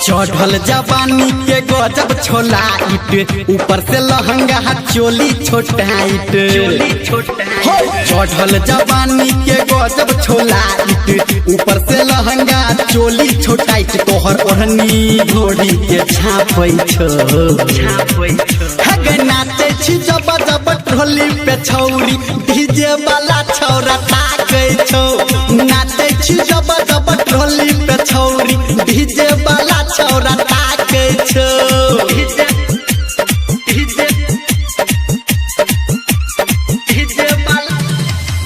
चढ़ल जवानी के गजब छोला इट ऊपर से लहंगा चोली छोटाइट चढ़ल जवानी के गजब छोला इट ऊपर से लहंगा चोली छोटाइट तोहर ओढ़नी घोड़ी के छापै छो नाचे छी जब जब ढोली पे छौरी डीजे वाला छौरा ताकै छौ नाचे छी जब जब ढोली पे छौरी डीजे वाला छौरा ताकै छौ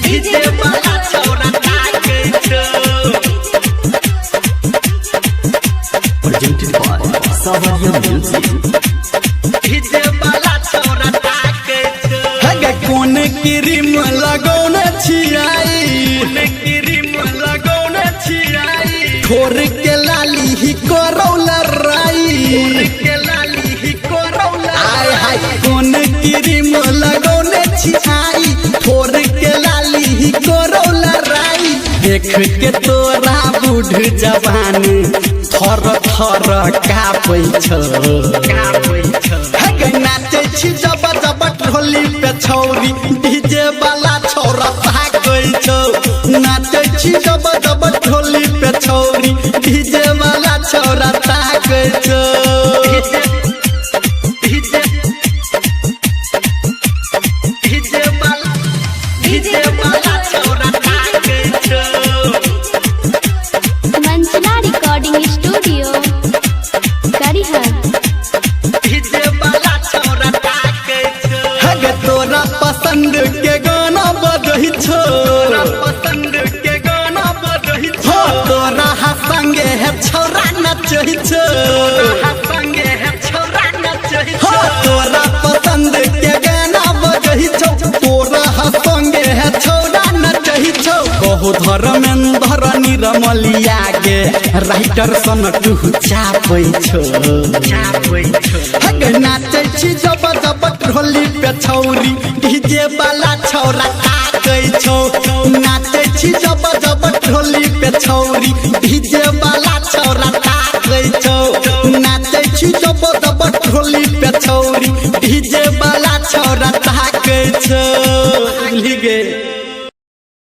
डीजे वाला छौरा ताकै छौ presented by Savaria Music. DJ वाला छौरा ताकै छौ हगे कोन क्रीम लगौने छियाई क्रीम लगौने छियाई ठोर के लाली ही करौला राई के लाली ही करौला आय हाय कोन क्रीम लगौने छियाई ठोर के लाली ही करौला राई देख के तोरा बूढ़ जवान थर थर कापै छौ हगे नाचे छी जब जब ढोली पे छौरी डीजे वाला छौरा ताकै छौ नाचे छी जब जब ढोली पे छौरी डीजे वाला छौरा ताकै छौ डीजे वाला छौरा ताकै छौ मंचला रिकॉर्डिंग स्टूडियो करिहर डीजे वाला छौरा ताकै छौ हगे तोरा पसंद के गाना बजै छौ तोरा पसंद के गाना बजै छौ तोरा संगे है छौरा नचै छौ तोरा संगे है छौरा नचै छौ तोरा पसंद के गाना बजै छौ तोरा संगे है छौरा नचै छौ बहु धर्मेंद्र निरमलिया के राइटर सन तू चापै छौ हगे नाचै छी जब जब ढोली पे छौरी डीजे वाला छौरा ताकै छौ नाचै छी जब जब ढोली पे छौरी डीजे वाला छौरा ताकै छौ नाचै छी जब जब ढोली पे छौरी डीजे वाला छौरा ताकै छौ।